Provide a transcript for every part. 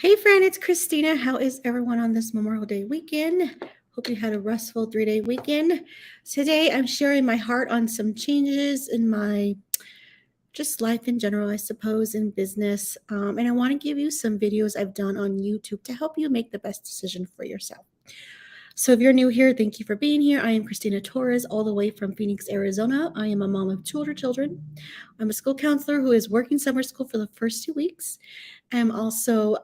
Hey friend, it's Kristeena. How is everyone on this Memorial Day weekend? Hope you had a restful 3-day weekend. Today I'm sharing my heart on some changes in my just life in general, I suppose, in business. And I want to give you some videos I've done on YouTube to help you make the best decision for yourself. So if you're new here, thank you for being here. I am Kristeena Torres, all the way from Phoenix, Arizona. I am a mom of two older children. I'm a school counselor who is working summer school for the first 2 weeks. I'm also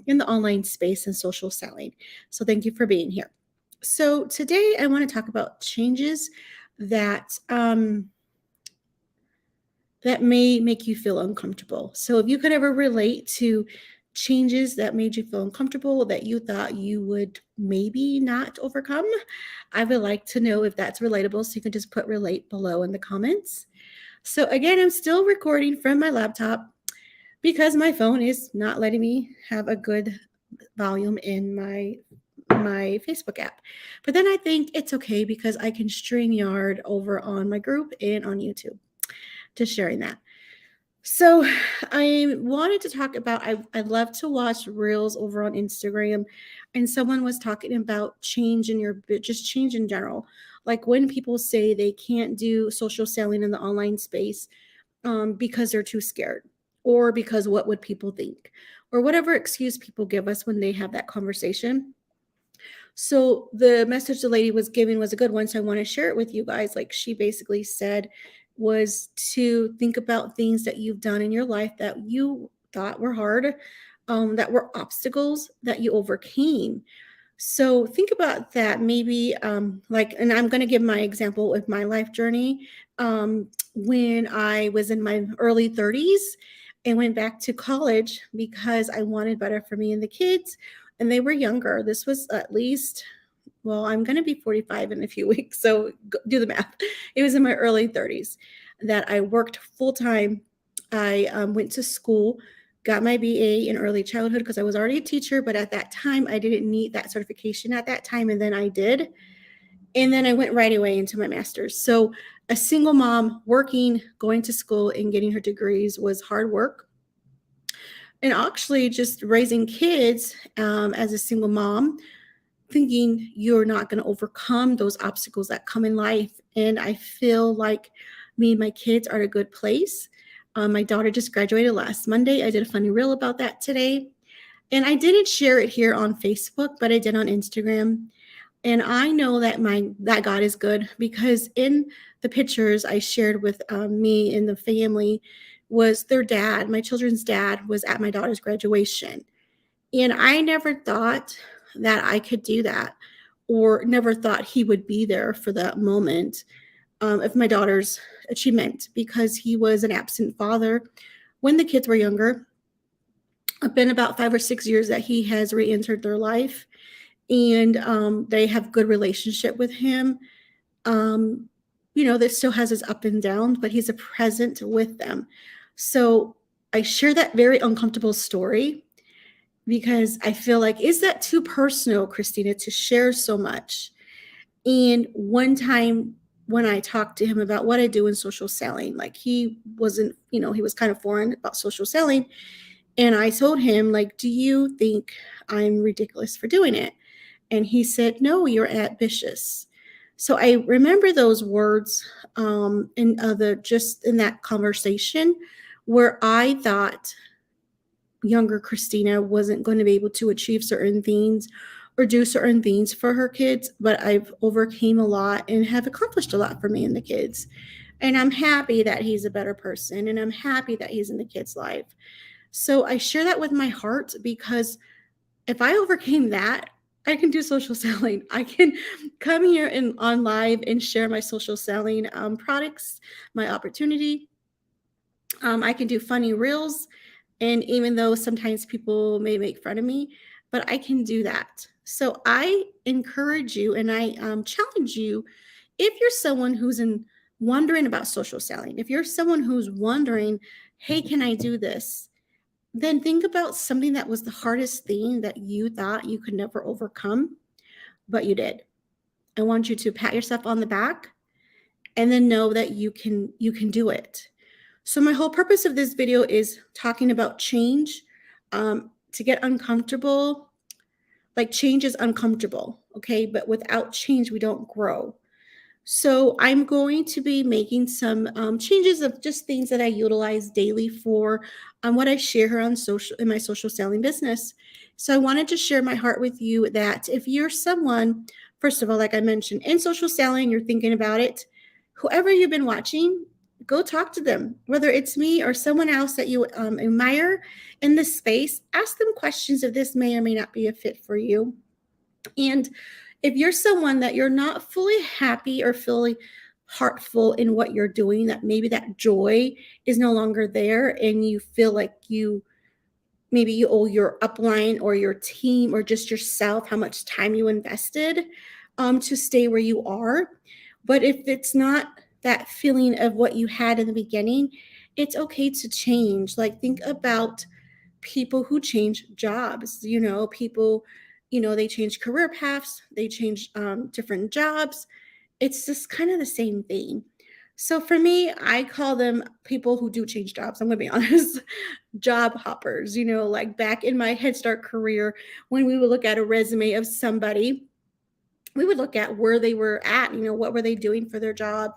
in the online space and social selling. So thank you for being here. So today I want to talk about changes that that may make you feel uncomfortable. So if you could ever relate to changes that made you feel uncomfortable that you thought you would maybe not overcome, I would like to know if that's relatable. So you can just put relate below in the comments. So again, I'm still recording from my laptop because my phone is not letting me have a good volume in my Facebook app. But then I think it's okay because I can StreamYard over on my group and on YouTube. Just sharing that. So I wanted to talk about, I love to watch reels over on Instagram, and someone was talking about change in just change in general. Like when people say they can't do social selling in the online space because they're too scared, or because what would people think, or whatever excuse people give us when they have that conversation. So the message the lady was giving was a good one. So I want to share it with you guys. Like she basically said was to think about things that you've done in your life that you thought were hard, that were obstacles that you overcame. So think about that. Maybe and I'm going to give my example of my life journey. When I was in my early 30s and went back to college because I wanted better for me and the kids, and they were younger. This was at least, well, I'm going to be 45 in a few weeks, so do the math. It was in my early 30s that I worked full time. I went to school, got my BA in early childhood because I was already a teacher, but at that time I didn't need that certification at that time, and then I did. And then I went right away into my master's. So a single mom working, going to school, and getting her degrees was hard work. And actually just raising kids as a single mom, thinking you're not going to overcome those obstacles that come in life. And I feel like me and my kids are at a good place. My daughter just graduated last Monday. I did a funny reel about that today. And I didn't share it here on Facebook, but I did on Instagram. And I know that that God is good, because in the pictures I shared with me and the family was their dad. My children's dad was at my daughter's graduation. And I never thought that I could do that, or never thought he would be there for that moment of my daughter's achievement, because he was an absent father when the kids were younger. It's been about 5 or 6 years that he has re-entered their life, and they have good relationship with him. That still has his up and downs, but he's a present with them. So I share that very uncomfortable story because I feel like, is that too personal, Kristeena, to share so much? And one time when I talked to him about what I do in social selling, like he wasn't, he was kind of foreign about social selling. And I told him, like, do you think I'm ridiculous for doing it? And he said, no, you're ambitious. So I remember those words just in that conversation, where I thought younger Kristeena wasn't going to be able to achieve certain things or do certain things for her kids, but I've overcame a lot and have accomplished a lot for me and the kids. And I'm happy that he's a better person, and I'm happy that he's in the kids' life. So I share that with my heart, because if I overcame that, I can do social selling. I can come here and on live and share my social selling products, my opportunity. I can do funny reels. And even though sometimes people may make fun of me, but I can do that. So I encourage you, and I challenge you, if you're someone who's wondering about social selling, if you're someone who's wondering, hey, can I do this? Then think about something that was the hardest thing that you thought you could never overcome, but you did. I want you to pat yourself on the back and then know that you can do it. So my whole purpose of this video is talking about change, to get uncomfortable, like change is uncomfortable, okay? But without change, we don't grow. So I'm going to be making some changes of just things that I utilize daily for what I share here on social in my social selling business. So I wanted to share my heart with you that if you're someone, first of all, like I mentioned, in social selling, you're thinking about it, whoever you've been watching, go talk to them. Whether it's me or someone else that you admire in this space, ask them questions if this may or may not be a fit for you. And if you're someone that you're not fully happy or fully heartful in what you're doing, that maybe that joy is no longer there and you feel like maybe you owe your upline or your team or just yourself how much time you invested to stay where you are. But if it's not that feeling of what you had in the beginning, it's okay to change. Like think about people who change jobs, people, they change career paths, they change different jobs. It's just kind of the same thing. So for me, I call them people who do change jobs. I'm going to be honest, job hoppers, like back in my Head Start career, when we would look at a resume of somebody, we would look at where they were at, what were they doing for their job?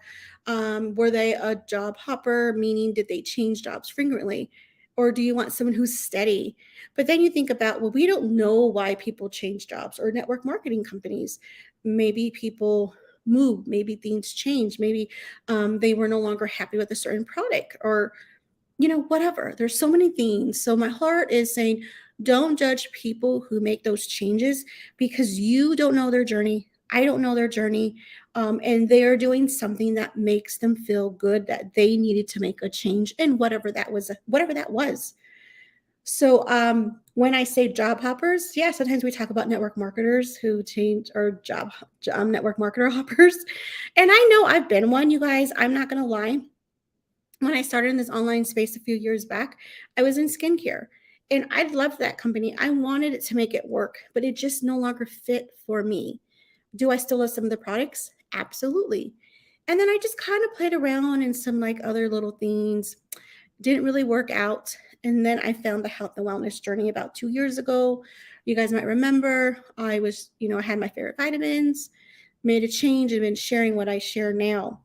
Were they a job hopper, meaning did they change jobs frequently? Or do you want someone who's steady? But then you think about, well, we don't know why people change jobs or network marketing companies. Maybe people move, maybe things change, maybe they were no longer happy with a certain product or whatever. There's so many things. So my heart is saying, don't judge people who make those changes because you don't know their journey. I don't know their journey. And they're doing something that makes them feel good that they needed to make a change in whatever that was. So when I say job hoppers, yeah, sometimes we talk about network marketers who change or network marketer hoppers. And I know I've been one, you guys. I'm not going to lie. When I started in this online space a few years back, I was in skincare and I loved that company. I wanted it to make it work, but it just no longer fit for me. Do I still love some of the products? Absolutely. And then I just kind of played around in some like other little things, didn't really work out. And then I found the health and wellness journey about 2 years ago. You guys might remember I was, I had my favorite vitamins, made a change, and been sharing what I share now.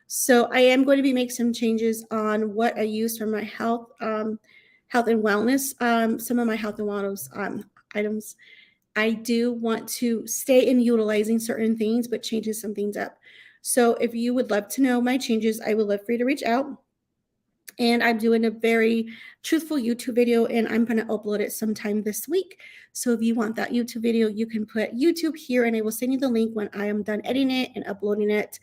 So I am going to be making some changes on what I use for my health and wellness. Some of my health and wellness items. I do want to stay in utilizing certain things, but changing some things up. So if you would love to know my changes, I would love for you to reach out. And I'm doing a very truthful YouTube video, and I'm going to upload it sometime this week. So if you want that YouTube video, you can put YouTube here, and I will send you the link when I am done editing it and uploading it.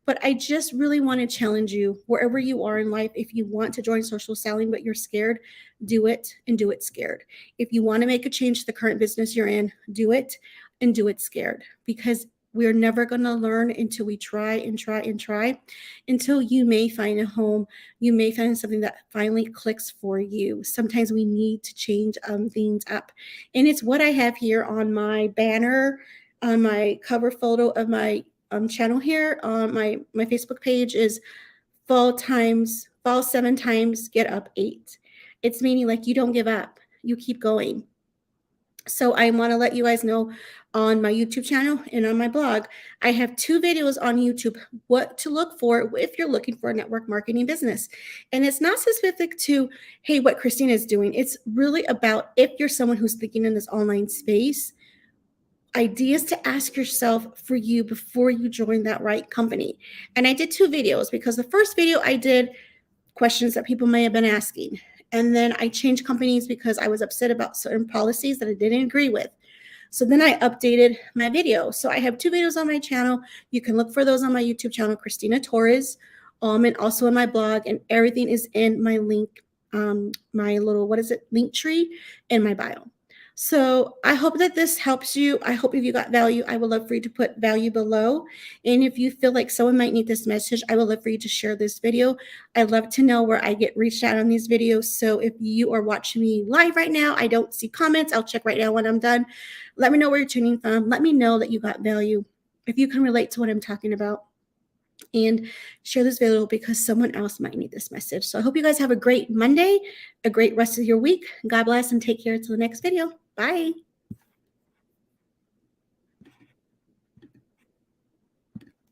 But I just really want to challenge you wherever you are in life. If you want to join social selling, but you're scared, do it and do it scared. If you want to make a change to the current business you're in, do it and do it scared, because we're never going to learn until we try and try and try, until you may find a home. You may find something that finally clicks for you. Sometimes we need to change things up. And it's what I have here on my banner, on my cover photo of my channel here on my Facebook page is fall 7 times, get up 8. It's meaning like you don't give up, you keep going. So I want to let you guys know on my YouTube channel and on my blog, I have 2 videos on YouTube, what to look for if you're looking for a network marketing business. And it's not specific to, hey, what Kristeena is doing. It's really about if you're someone who's thinking in this online space, ideas to ask yourself for you before you join that right company. And I did 2 videos because the first video I did questions that people may have been asking. And then I changed companies because I was upset about certain policies that I didn't agree with. So then I updated my video. So I have 2 videos on my channel. You can look for those on my YouTube channel, Kristeena Torres, and also in my blog. And everything is in my link, my little, link tree in my bio. So I hope that this helps you. I hope if you got value, I would love for you to put value below. And if you feel like someone might need this message, I would love for you to share this video. I'd love to know where I get reached out on these videos. So if you are watching me live right now, I don't see comments. I'll check right now when I'm done. Let me know where you're tuning from. Let me know that you got value. If you can relate to what I'm talking about. and share this video because someone else might need this message. So I hope you guys have a great Monday, a great rest of your week. God bless and take care until the next video. Bye.